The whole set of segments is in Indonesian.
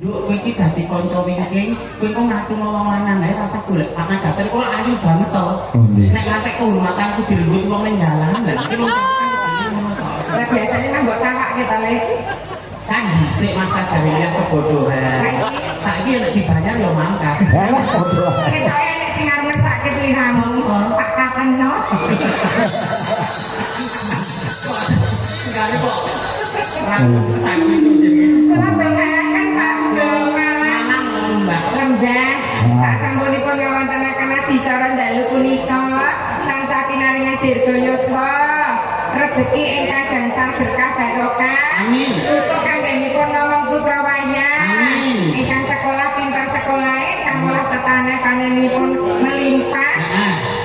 Duk kowe iki dadi kanca wingking, kowe kok ngaku wong lanang ae rasa golek pakan dasar kok ayu banget to. Nek ngantek kehormatanku direnggut wong ning dalan, lha iki wong ngono to. Lah biasane nang mbok tangak kita le. Kan dhisik masa jarinya kebodohan. Saiki nek dibayar yo mangkat. Lah padha. Ketoke nek sing arep ngesake sliramu, tak kapan no. Sekali kok. Saiki yo jenenge. Kenapa kan Pak Lanang mbak. Lembah. Tak sampunipun ngawontenaken adicara dalu punika tansah pinaringan dirga yuswa. Rezeki ingkang gangsal berkah barokah. Amin. Untuk kanggenipun ngomong putra wayang. Amin. Ingkang sekolah pintar sekolah, ingkang olah tetaneh panenipun melimpah.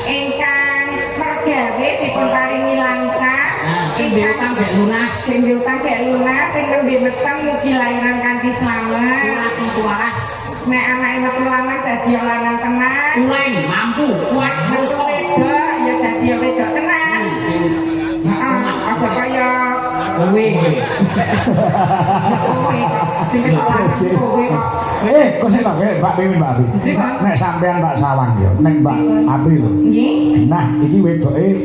Ingkang mergawe dipun paringi lancar. Sing diutang gak lunas. Sing diutang gak lunas, sing nembe meteng mugi lairan kanthi slamet. Lunas sing waras. Nek anake metu lanang dadi lanang tenan. Ulen mampu kuat Terus rusak. wedok ya dadi wedok tenan. Aja kaya kowe. Sing kowe kok. Kok sing tak Mbak Pimin Mbak Abi. Nek sampean tak sawang yo, nek Mbak Abi lho. Nggih. Nah, iki wedoke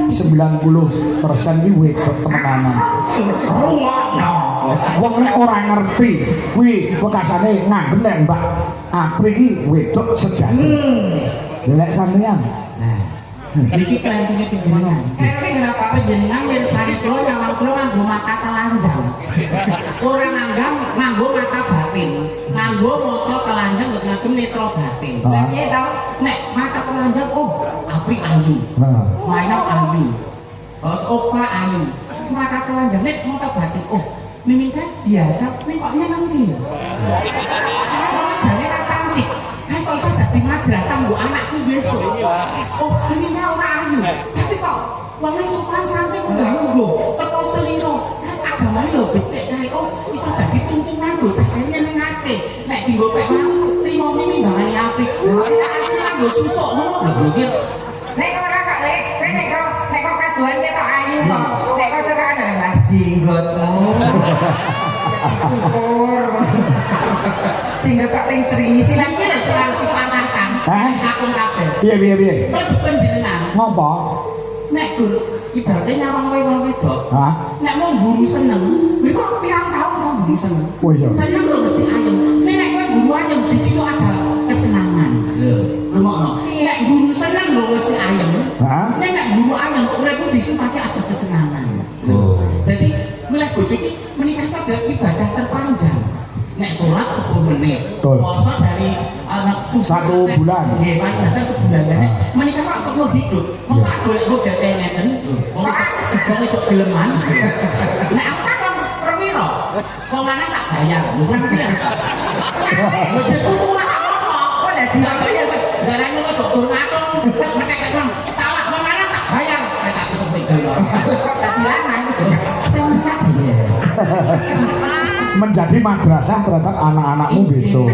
90% iki wedok temenanan. Rungokno. Wong nek ora ngerti kuwi bekasane nganggen nek Mbak Abi iki wedok sejati. Lek sampean. Iki kelantine panjenengan. Kene kenapa? Panjenengan yen sari kula nyawang kula nganggo mata telanjang. Ora nganggo mata batin. Nganggo mata telanjang mbok ngagem netra batin. Lah piye to? Nek mata telanjang apri ayu. Heeh. Mainan ayu. Oka ayu. Mata telanjang nek mata batin. Mimin kan biasa, nek kok nyeneng iki. Jane kan cantik. Kan kok iso dadi madrasah mbok anakku besok. Ini ora ayu. Tapi kok wong sopan santun nggo teko seliro. Kan agamane lho becik kae iso dadi tuntunan bocah nyenengake. Nek dienggo pek mau trimo mimi mbangane apik. Aku kan nggo susuk ngono lho iki. Nek ora kok lek, nek kok kaduan ketok ayu kok. Nek kok tekan lah jenggotmu. Syukur. Sehingga kok ting trini silang Iki lho sing harus dipantarkan. Aku kabeh. Piye? Panjenengan Ngopo? nek gur ibaratnya nyawang wong wedok. Hah? Nek mau guru seneng, niku pirang tahun mau guru seneng. Oh iya. Seneng lho mesti ayem. Nek kowe guru ayem di situ ada kesenangan. Lho, rumokno. Nek guru seneng lho mesti ayem. Hah? Nek guru ayem uripku di situ pasti ada kesenangan. Jadi mulai bojo iki menikah itu adalah ibadah terpanjang. Nek sholat 10 menit. Betul. Puasa dari anak 1 bulan. Nggih, paling biasa sebulan ya. Menikah kok seumur hidup. Masa golek-golek dhewe ngeten. Wong itu geleman. Nek aku kan wong perwira. Wong lanang tak bayar. Lho kan piye? Bojo tuwa kok lha dibayar kok. Darane kok dokter ngatung. Menek kan salah wong lanang tak bayar. Nek tak sepik lho. Kok dadi lanang. Menjadi madrasah terhadap anak-anakmu besok.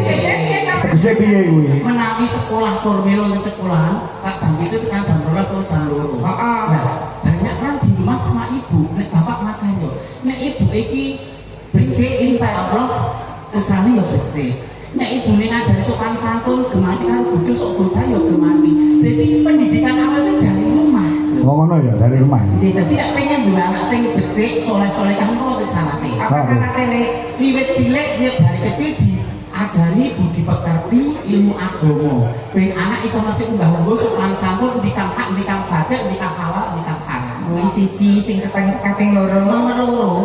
Tegese piye kuwi? Menawi sekolah tur melu ning sekolah, tak jam itu tekan jam 12 atau jam 2. Nah, banyak kan di rumah sama ibu, nek bapak makan yo. Nek ibu iki becik insyaallah putrane yo becik. Nek ibune ngajari sopan santun, gemati karo bojo sok boga yo gemati. Jadi pendidikan awal itu dari rumah. Oh ngono ya, dari rumah. Jadi nek pengen duwe anak sing becik, soleh-soleh kan kok salate. Apa sanate Wiwit cilik ya dari kecil diajari budi pekerti ilmu agama. Ben anak iso ngerti mbah-mbah sopan santun ndikang hak, ndikang batik, ndikang halal, ndikang haram. Kuwi siji sing kaping loro. Nomor loro,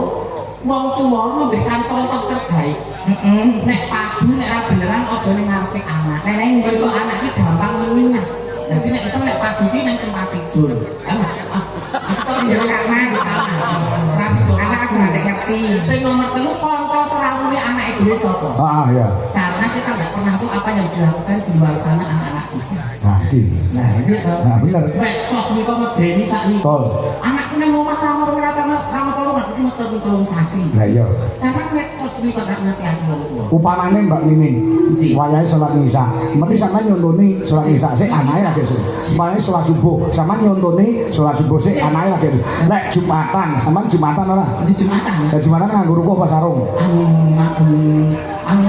wong tuwa memberikan contoh terbaik. Nek padu nek ra beneran aja ning ngarepe anak. Nek nggo anak iki gampang mengingat. Jadi nek iso nek padu iki ning tempat tidur. Anak aku nggak ngerti. Sing nomor 3 kanca serawune anak dhewe sapa? Ya. Karena kita nggak pernah tahu apa yang dilakukan di luar sana anak-anak kita. Nah, ini Nah, bener. medsos niku medeni sakniki. Betul. Anakku nang omah sama polongan iki metu sasi. Lah iya. Karena medsos niku tak ngerti aku wong tuwa. Upamane Mbak Mimin, wayahe salat Isya. Mesti sampean nyontoni salat Isya sik anake lagi sik. Sampeyan salat subuh, sampeyan nyontoni salat subuh sik anake lagi. Lek Jumatan, sampeyan Jumatan ora? Di Jumatan. Lek Jumatan nganggo rukuh apa sarung? Anu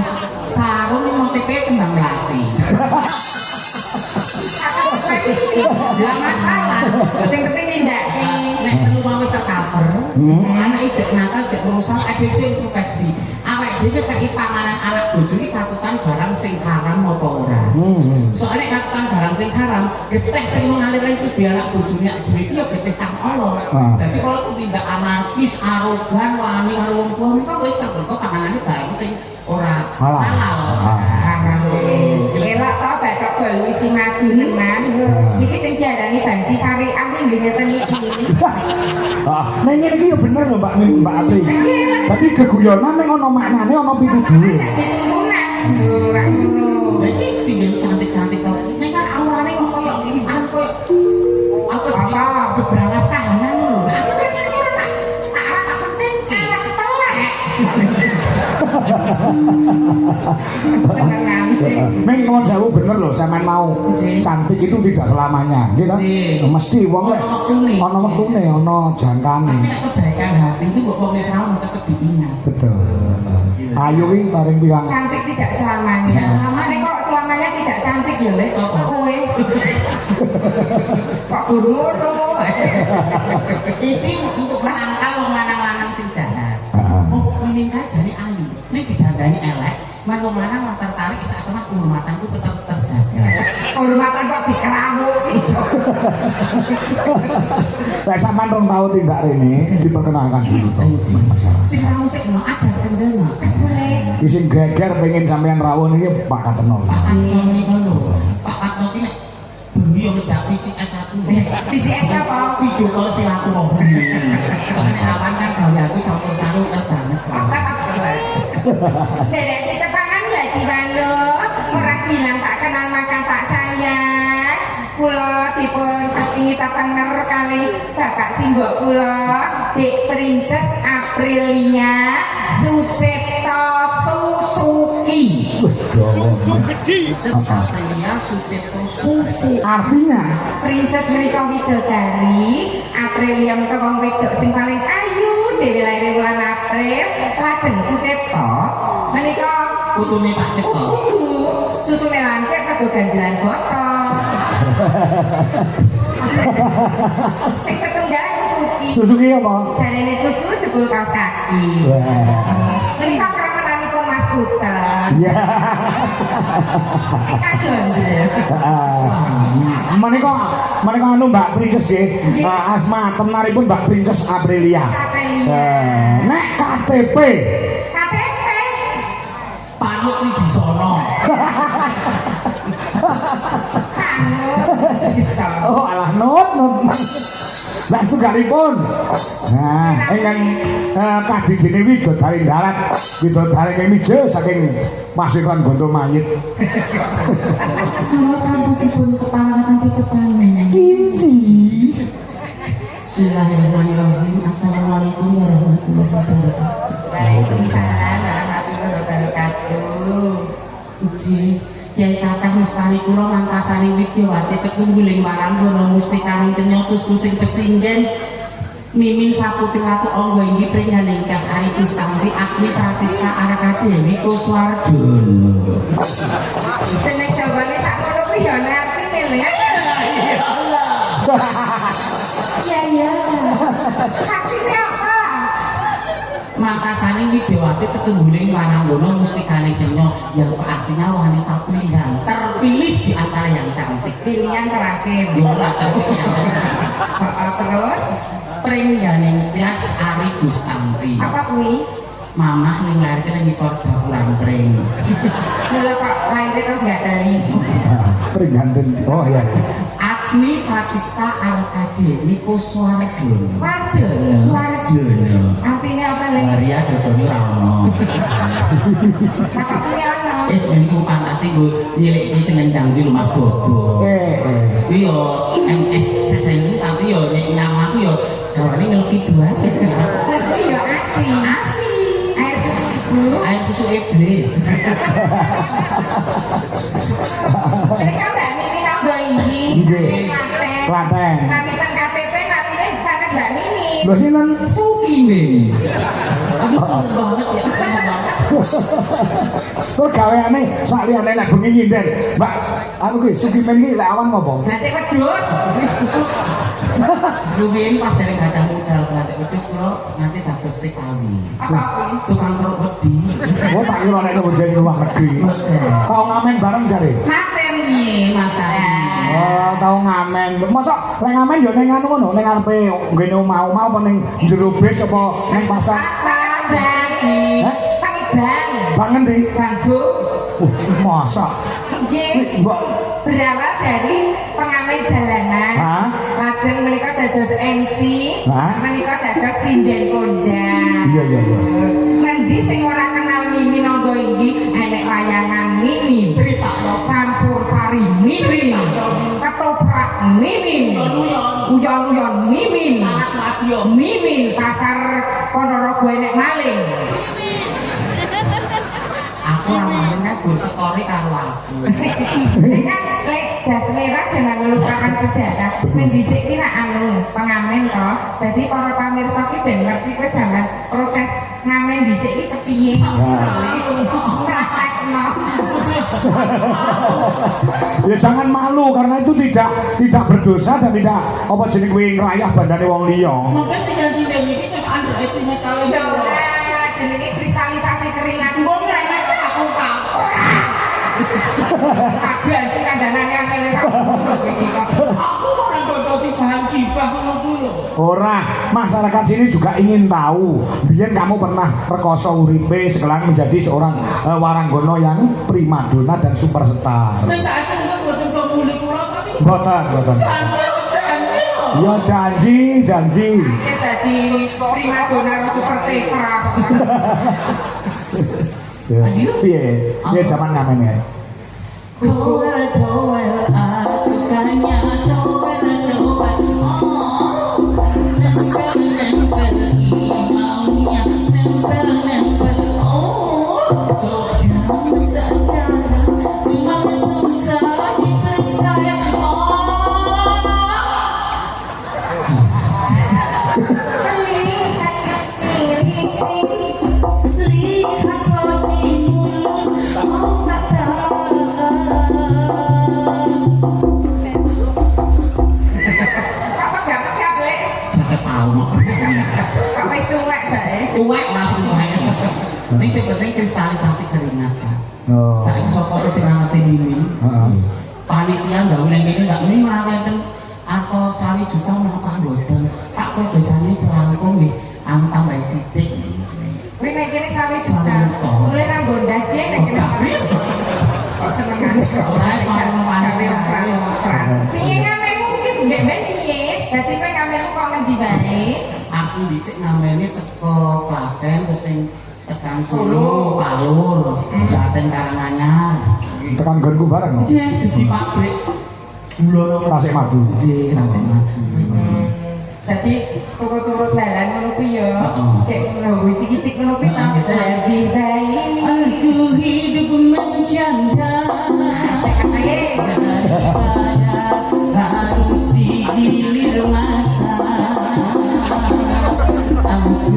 Anak ijek nakal, ijek merusak, EBD introspeksi. Awak dhewe kaki panganan anak bojo iki katutan barang sing haram apa ora. Soalnya katutan barang sing haram, getek sing mengalir itu di anak bojone dhewe iki ya getek kang Allah. Dadi kalau tindak anarkis, arogan, wani karo wong tuwa niku wis terberkah panganane barang sing ora halal. Elak to batok bolu isi madu tenan. Iki sing diarani banci syariah iki ngeten iki. Nah ini yo bener lho Mbak Mbak Apri. Tapi keguyonan ning ono maknane ono pituduhe. Ora ngono. Iki sing cantik-cantik to. Ning kan awalane kok koyo apa beberangas kahanan lho. Aku kan ora tak penting. Neng ngomong jauh bener loh, sampean mau cantik itu tidak selamanya, gitu. Mesti wong lek ono wektune, ono jangkane. Tapi nek kebaikan hati itu kok wong Islam tetep diingat. Betul. Ayo iki paring bilang Cantik tidak selamanya. Nek kok selamanya tidak cantik ya, Lek? Kowe. Kok ngono? Iki untuk menangkal wong lanang-lanang sing jahat. Oh, meninggal jane ayu. Nek didandani elek, manung-manung lah tertarik saat teman kehormatanku tetap terjaga. Kehormatan kok dikelamuki. Lek sampean rong tau tindak rene diperkenalkan dulu to. Sing ra musik no ada kendel. Iki sing geger pengen sampean rawuh niki Pak Kateno. Pak Katno niku lho. Pak Katno ki nek bumi yo ngejak VCS aku. VCS apa? Video call silaturahmi. Soalnya awan kan gaweanku campur sarung banget. Dedek kita pangan ya Ciwando. Orang bilang tak kenal maka tak sayang. Kula dipun kepingi tapanger kali bapak simbok kula Dek Princess Aprilia Sucipto Susuki. Aprilia Sucipto Susuki. Artinya Princess menika widodari, Aprilia menika wong wedok sing paling ayu dhewe lair bulan April, lajeng Sucipto menika Putune Pak Cipto. susune lancet kado ganjelan botol. Sing setunggal Suzuki. Suzuki apa? Jarene susu jebul kaos kaki. Menika kremenanipun Mas Pucet. Iya. Menika anu Mbak Princess nggih. Asma temenaripun Mbak Princess Aprilia. Nek KTP Panut Wibisono. Oh alah not. Lah sugaripun. Nah, ingkang kadhidine widodari darat, widodari kemije saking Pasiran Gonto Mayit. Kalau sampun kepala kepanen. Inci. Bismillahirrahmanirrahim. Assalamualaikum warahmatullahi wabarakatuh. Waalaikumsalam warahmatullahi wabarakatuh. Uji Kyai kathah mestani kula mantasani Widyawati tetungguling marang Gono Mustika Mintenyotus kusing pesinggen Mimin Saputi Ratu Angga inggih pringganing kas Ari Gusamri Agni Pratista Arakademi Kuswardono. Jeneng jawane sak ngono kuwi ya artine lho. Iya. Artine apa? Mantasani Widyawati tetungguling marang Gono Mustikane Kenya yang artinya wanita pilihan terpilih di antara yang cantik. Pilihan terakhir. Ora terpilih. Terus Pringganing tias Ari Gusamri. apa kuwi? Mamah ning lair kene ngisor bakulan pring. Mula kok lain terus enggak teli. Pringganten. Oh iya. Agni Pratista Arakademi Kuswardono. Waduh. Artinya apa lagi? Maria dodone ra ono. Apa punya ono? Wis niku fantasi Bu nyiliki sing ngendang di Mas Bobo. Kuwi yo MS sesen tapi yo namaku yo gawane ngelki dua. Tapi ya asi. Air susu ibu. Air susu iblis. Mereka Mbak Mimi nambah ini. Nggih. Klaten. Rapikan KTP, rapine di sana Mbak Mimi. Lho sinten? Suki men. Aduh banget ya banget. Kok gaweane sakliyane nek bengi nyinden. Mbak, aku ki Sukimen iki lek awan ngopo? Nanti wedhus. Rugen pas dereng gadah modal klatek wedhus kula kula nanti dados TKW. Apa kuwi? Tukang keruk wedi. Oh tak kira nek kerja di luar negeri. Tau ngamen bareng jare. Mater Piye masane? Oh, tau ngamen. Masa lek ngamen yo ning anu ngono, ning arepe ngene omah-omah apa ning jero bis apa ning pasar? pasar bang. Hah? Bang. Bang ngendi? Bangku. Masa? Nggih. Mbak, Berawal dari pengamen jalanan. hah? Lajeng menika dados MC. Hah? Menika dados sinden kondang. Iya iya iya. Ngendi sing ora kenal Mimi Nonggo iki enek wayangan Mimi. Critakno Campur sari Mimi. Ketoprak Mimi. Uyon-uyon Mimi. Panas radio. Mimi pasar Ponorogo enek maling. Aku ora maling gur sekori karo aku. Kan lek jas merah jangan melupakan sejarah. Mendhisik ki nak anu pengamen to. Dadi para pamirsa ki ben ngerti kowe jangan proses ngamen dhisik ki kepiye. Ya jangan malu karena itu tidak berdosa dan tidak apa jeneng kowe ngrayah bandane wong liya. Mungkin sing janji dewe iki terus underestimate kali Ya ora jenenge kristalisasi keringat. Mbok ngremeh aku kak. Kabeh iki kandhanane angel iki kok. Aku ora dodoti bahan gibah ngono kuwi lho. Ora, masyarakat sini juga ingin tahu. Biyen kamu pernah rekoso uripe sekarang menjadi seorang waranggono yang primadona dan superstar. Wis saiki engko mboten pembuli kula tapi Boten. janji lho. Ya janji. Iki dadi primadona seperti perang. Ya. Piye? Piye zaman ngamen ya? Doel aku sukanya doel nempel maunya nempel so jangan sekarang memang susah dipercaya lihat roti mulus mau tak Apa gak lek? siapa tahu Kok wis tuwek bae. tuwek langsung aja ini yang penting kristalisasi keringat kan Oh. saya sopor sing ngerti ini Heeh. panitia nggak boleh gini nggak ini merawatkan atau sali juta mengapa boten pak kok biasanya selangkung di tambah sidik Kuwi nek kene sawi juta. Mulai nang bondas ya nek kene sawi. Kok senengan Saya mau perang. Piye ngamemu iki mbek-mbek piye? Dadi kowe ngamemu kok ngendi bae? aku dhisik ngamene saka Klaten terus ning tekan Solo Palur Klaten Karanganyar Tekan gonku bareng no? di pabrik gula Tasik Madu. Tasik Madu. Dadi turut-turut dalan ngono kuwi ya. Heeh. Kayak ngono cicik-cicik ngono kuwi ta. Lebih baik Aku hidup menjanda harus digilir masa aku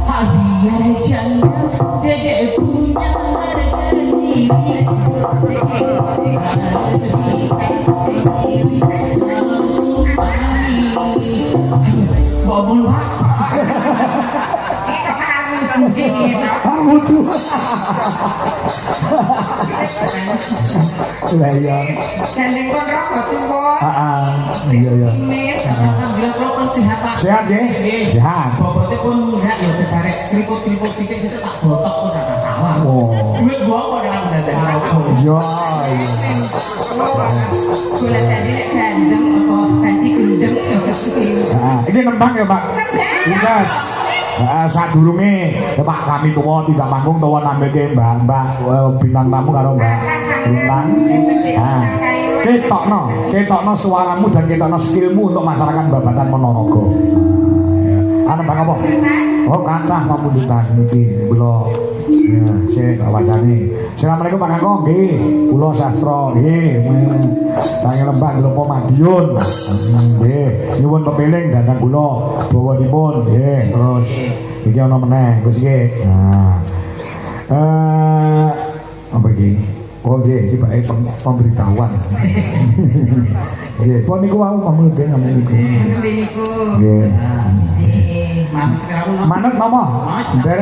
hadiah janda dedek punya harga diri Bobol Pak. Kamu tuh. Lah iya. Gandeng kon rokok tuwa. Iya. Alhamdulillah kalau kan sehat Pak. Sehat ya? Sehat. Bobotnya pun murah ya kedarek keriput-keriput sithik sithik tak botok pun ora masalah. Oh. Duit gua kok dalam dadak rokok. Iya. Gula tadi nek gandeng apa banci gendeng ya kesuki. Nah, ini nembang ya Pak. Yes. Sadurunge Pak kami tuwa tidak manggung tuwa nambahke Mbak bintang tamu karo Mbak Bintang. Nah, ketokno suaramu dan ketokno skillmu untuk masyarakat Babatan Ponorogo. Ana Bang apa? Oh, kathah pamundutan niki kula. Ya, sik wacane. Assalamualaikum Pak Kakong nggih. Kula sastra nggih. Tangi Lembah Glopo Madiun. Nggih, nyuwun pepiling dandang kula bawanipun nggih. Terus iki ana meneh, Gus iki. Nah. Apa iki? Oh nggih, iki bae pemberitahuan. Nggih, pon niku wau ngomong ngene niku. Ngene niku. Nggih. Manut sekarang Manut mama. Derek